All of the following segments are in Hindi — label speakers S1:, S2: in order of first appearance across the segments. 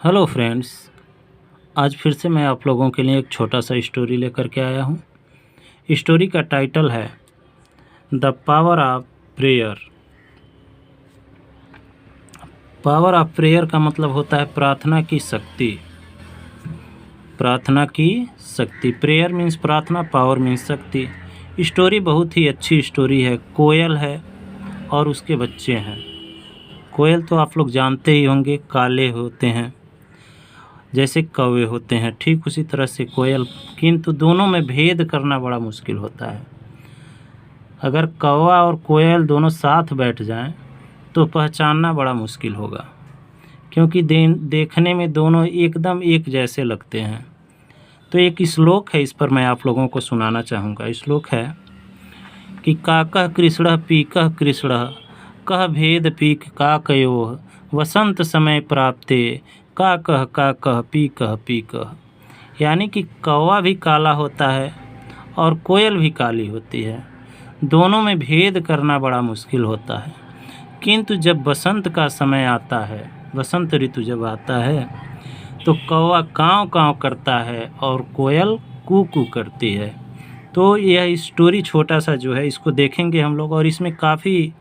S1: Hello friends. आज फिर से मैं आप लोगों के लिए एक छोटा सा स्टोरी लेकर के आया हूँ। स्टोरी का टाइटल है the power of prayer. Power of prayer का मतलब होता है प्रार्थना की शक्ति। प्रार्थना की शक्ति। प्रेयर मीन्स प्रार्थना, पावर मीन्स शक्ति। स्टोरी बहुत ही अच्छी स्टोरी है। कोयल है और उसके बच्चे हैं। कोयल तो आप लोग जानते ही होंगे, काले होते हैं जैसे कौवे होते हैं, ठीक उसी तरह से कोयल, किंतु दोनों में भेद करना बड़ा मुश्किल होता है। अगर कौवा और कोयल दोनों साथ बैठ जाएं तो पहचानना बड़ा मुश्किल होगा, क्योंकि देखने में दोनों एकदम एक जैसे लगते हैं। तो एक श्लोक है, इस पर मैं आप लोगों को सुनाना चाहूँगा। श्लोक है कि काकः कृष्णः पीकः कृष्णः कह भेद पीक काकयोः वसंत समय प्राप्ते काकः पीकः पीकः। यानी कि कौवा भी काला होता है और कोयल भी काली होती है। दोनों में भेद करना बड़ा मुश्किल होता है, किंतु जब बसंत का समय आता है, बसंत ऋतु जब आता है, तो कौवा काँव काँव करता है और कोयल कू कू करती है। तो यह स्टोरी छोटा सा जो है, इसको देखेंगे हम लोग, और इसमें काफ़ी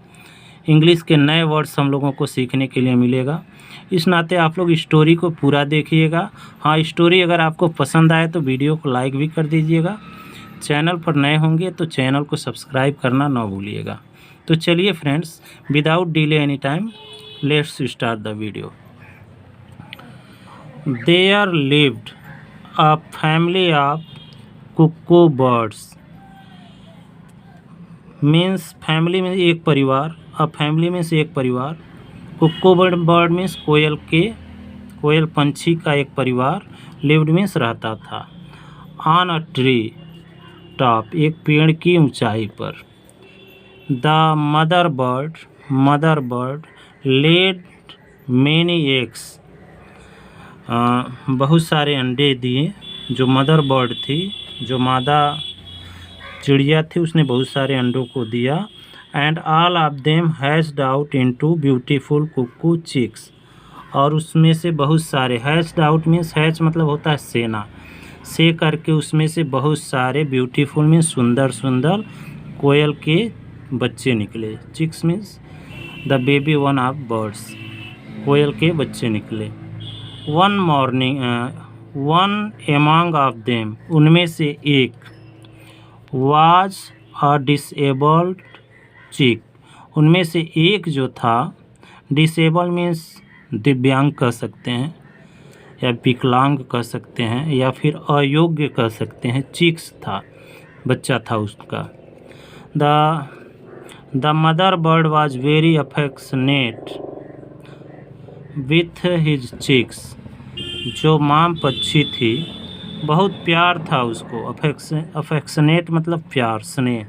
S1: इंग्लिश के नए वर्ड्स हम लोगों को सीखने के लिए मिलेगा। इस नाते आप लोग स्टोरी को पूरा देखिएगा। हाँ, स्टोरी अगर आपको पसंद आए तो वीडियो को लाइक भी कर दीजिएगा। चैनल पर नए होंगे तो चैनल को सब्सक्राइब करना ना भूलिएगा। तो चलिए friends, without delay any time, let's start the video. There lived a family of cuckoo birds. Means family में एक परिवार, अ फैमिली में से एक परिवार। कुक्कू बर्ड मीन्स कोयल पंछी का एक परिवार। लिव्ड मीन्स रहता था। ऑन अ ट्री टॉप, एक पेड़ की ऊंचाई पर। The mother bird laid many eggs, बहुत सारे अंडे दिए। जो मदर बर्ड थी, जो मादा चिड़िया थी, उसने बहुत सारे अंडों को दिया। And all of them hatched out into beautiful cuckoo chicks. और उसमें से बहुत सारे, हैच्ड आउट मीन्स, हैच मतलब होता है सेना, से करके उसमें से बहुत सारे, ब्यूटीफुल मीन्स सुंदर सुंदर, कोयल के बच्चे निकले। Chicks means the baby one of birds, कोयल के बच्चे निकले। वन एमंग ऑफ देम, उनमें से एक, वाज अ डिसेबल्ड चिक, उनमें से एक जो था, डिसेबल मीन्स दिव्यांग कह सकते हैं, या विकलांग कह सकते हैं, या फिर अयोग्य कह सकते हैं। चिक्स था, बच्चा था उसका। The mother bird was very affectionate with his chicks. जो माँ पक्षी थी, बहुत प्यार था उसको। अफेक्शनेट मतलब प्यार, स्नेह।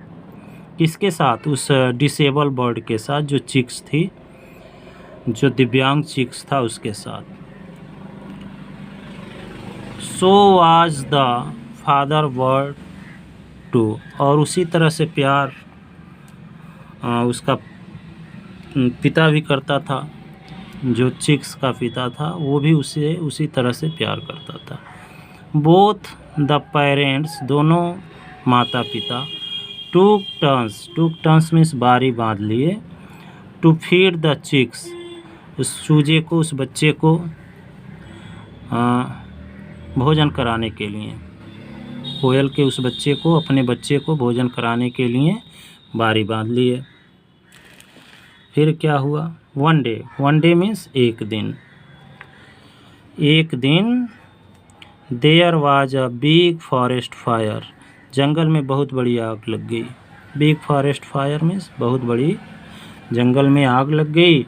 S1: किसके साथ? उस डिसेबल बर्ड के साथ, जो चिक्स थी, जो दिव्यांग चिक्स था, उसके साथ। So was the father bird too, और उसी तरह से प्यार उसका पिता भी करता था। जो चिक्स का पिता था, वो भी उसे उसी तरह से प्यार करता था। बोथ द पेरेंट्स, दोनों माता पिता, टूक टर्न्स मीन्स बारी बांध लिए, टू फीड द चिक्स, उस चूजे को, उस बच्चे को भोजन कराने के लिए। कोयल के उस बच्चे को, अपने बच्चे को भोजन कराने के लिए बारी बांध लिए। फिर क्या हुआ? वन डे मीन्स एक दिन। There was a big forest fire, जंगल में बहुत बड़ी आग लग गई। बिग फॉरेस्ट फायर मीन्स बहुत बड़ी जंगल में आग लग गई।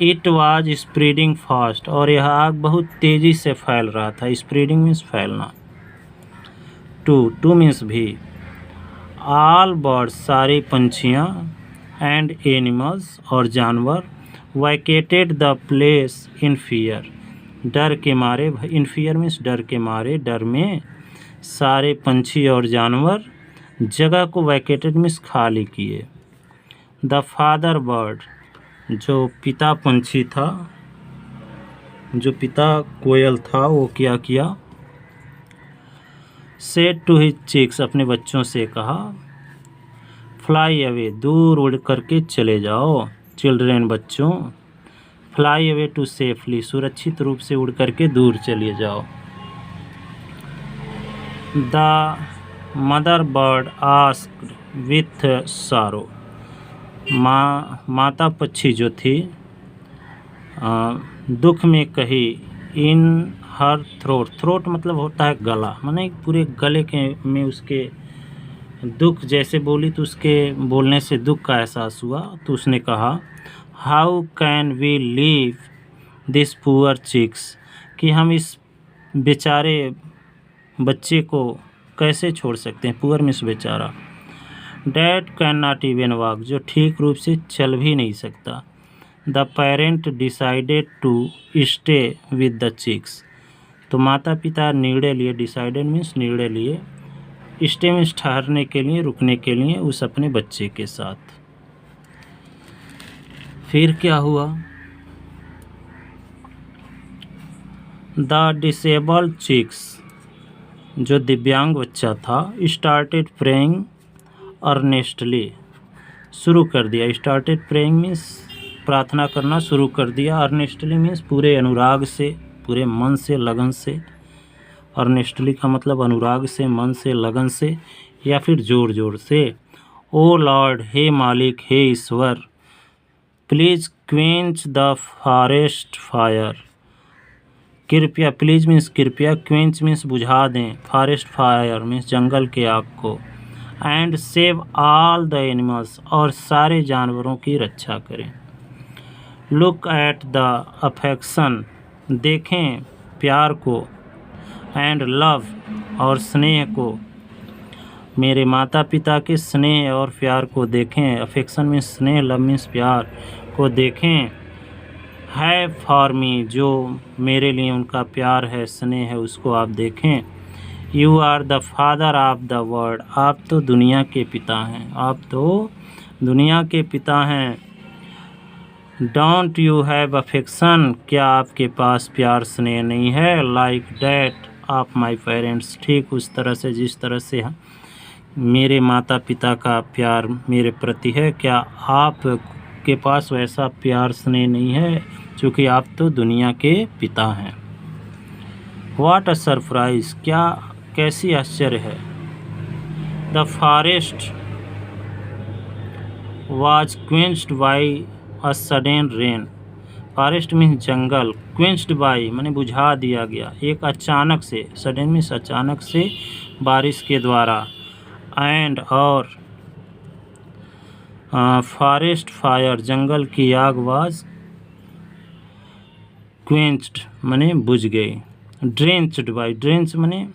S1: इट वाज स्प्रेडिंग फास्ट, और यह आग बहुत तेज़ी से फैल रहा था। स्प्रेडिंग मीन्स फैलना। टू मीन्स भी। ऑल बर्ड्स, सारी पंछियाँ, एंड एनिमल्स, और जानवर, vacated the place in fear, डर के मारे। इन फियर मीन्स डर के मारे, डर में सारे पंछी और जानवर जगह को वैकेटेड मीन्स खाली किए। द फादर बर्ड, जो पिता पंछी था, जो पिता कोयल था वो क्या किया, सेड टू हिज चिक्स, अपने बच्चों से कहा, फ्लाई अवे, दूर उड़ करके चले जाओ, चिल्ड्रेन, बच्चों, फ्लाई अवे टू सेफली, सुरक्षित रूप से उड़ करके दूर चले जाओ। The mother bird asked with सारो, माता पक्षी जो थी दुख में कही, इन हर थ्रोट, थ्रोट मतलब होता है गला, माने पूरे गले के में उसके दुख जैसे बोली तो उसके बोलने से दुख का एहसास हुआ। तो उसने कहा, how can we leave this poor chicks, कि हम इस बेचारे बच्चे को कैसे छोड़ सकते हैं, पुअर मीन्स बेचारा, that can not even walk, जो ठीक रूप से चल भी नहीं सकता। The parent decided to stay with the chicks, तो माता पिता निर्णय लिए, डिसाइडेड मीन्स निर्णय लिए, स्टे मीन्स ठहरने के लिए, रुकने के लिए उस अपने बच्चे के साथ। फिर क्या हुआ, द डिसेबल्ड चिक्स, जो दिव्यांग बच्चा था, स्टार्टेड प्रेइंग अर्नेस्टली, शुरू कर दिया, स्टार्टेड प्रेइंग मीन्स प्रार्थना करना शुरू कर दिया, अर्नेस्टली मीन्स पूरे अनुराग से, पूरे मन से, लगन से, अर्नेस्टली का मतलब अनुराग से, मन से, लगन से, या फिर जोर जोर से। ओ लॉर्ड, हे मालिक, हे ईश्वर, please quench the forest fire, कृपया, प्लीज मीन्स कृपया, क्वेंच मीन्स बुझा दें, फॉरेस्ट फायर मीन्स जंगल के आग को, and save all the animals, और सारे जानवरों की रक्षा करें। लुक एट द अफेक्शन, देखें प्यार को, एंड लव, और स्नेह को, मेरे माता पिता के स्नेह और प्यार को देखें, अफेक्शन मीन्स स्नेह, लव मीन्स प्यार को देखें, है फॉर मी, जो मेरे लिए उनका प्यार है, स्नेह है, उसको आप देखें। You are the father of the world, आप तो दुनिया के पिता हैं, आप तो दुनिया के पिता हैं। डोंट यू हैव अफेक्शन, क्या आपके पास प्यार स्नेह नहीं है, like that of my parents, ठीक उस तरह से जिस तरह से मेरे माता पिता का प्यार मेरे प्रति है, क्या आप के पास वैसा प्यार स्नेह नहीं है, क्योंकि आप तो दुनिया के पिता हैं। व्हाट अ सरप्राइज, क्या कैसी आश्चर्य है। The forest was quenched by a sudden rain, forest means जंगल, क्वेंच्ड बाई माने बुझा दिया गया, एक अचानक से, सडन मीन्स अचानक से, बारिश के द्वारा, एंड और फॉरेस्ट फायर, जंगल की आग, वाज क्वेंच्ड माने बुझ गई, ड्रेंच्ड बाई, ड्रेंच माने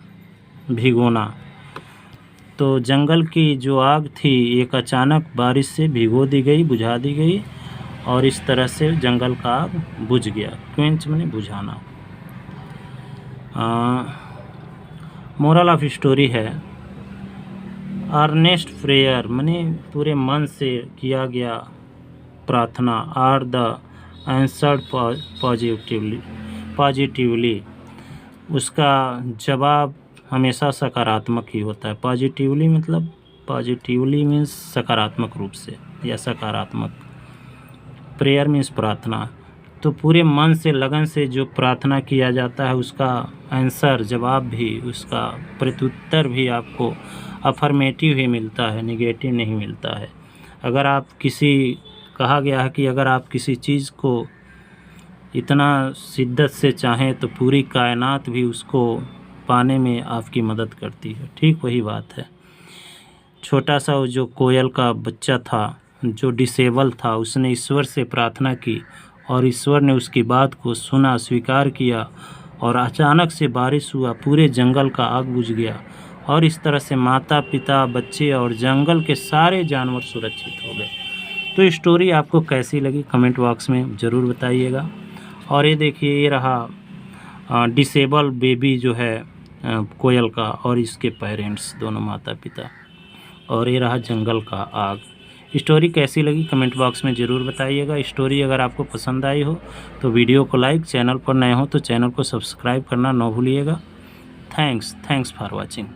S1: भिगोना, तो जंगल की जो आग थी एक अचानक बारिश से भिगो दी गई, बुझा दी गई, और इस तरह से जंगल का आग बुझ गया, क्वेंच माने बुझाना। मोरल ऑफ स्टोरी है, अर्नेस्ट प्रेयर माने पूरे मन से किया गया प्रार्थना, आर द आंसर्ड पॉजिटिवली, उसका जवाब हमेशा सकारात्मक ही होता है। पॉजिटिवली मतलब, पॉजिटिवली मीन्स सकारात्मक रूप से या सकारात्मक, प्रेयर मीन्स प्रार्थना, तो पूरे मन से, लगन से जो प्रार्थना किया जाता है उसका आंसर, जवाब भी, उसका प्रत्युत्तर भी आपको अफर्मेटिव ही मिलता है, निगेटिव नहीं मिलता है। अगर आप कहा गया है कि अगर आप किसी चीज़ को इतना शिद्दत से चाहें तो पूरी कायनात भी उसको पाने में आपकी मदद करती है, ठीक वही बात है। छोटा सा जो कोयल का बच्चा था जो डिसेबल था, उसने ईश्वर से प्रार्थना की और ईश्वर ने उसकी बात को सुना, स्वीकार किया, और अचानक से बारिश हुआ, पूरे जंगल का आग बुझ गया, और इस तरह से माता पिता, बच्चे और जंगल के सारे जानवर सुरक्षित हो गए। तो स्टोरी आपको कैसी लगी कमेंट बॉक्स में ज़रूर बताइएगा। और ये देखिए, ये रहा डिसेबल बेबी जो है कोयल का, और इसके पेरेंट्स दोनों माता पिता, और ये रहा जंगल का आग। स्टोरी कैसी लगी कमेंट बॉक्स में ज़रूर बताइएगा। स्टोरी अगर आपको पसंद आई हो तो वीडियो को लाइक, चैनल पर नए हो तो चैनल को सब्सक्राइब करना ना भूलिएगा। Thanks for watching.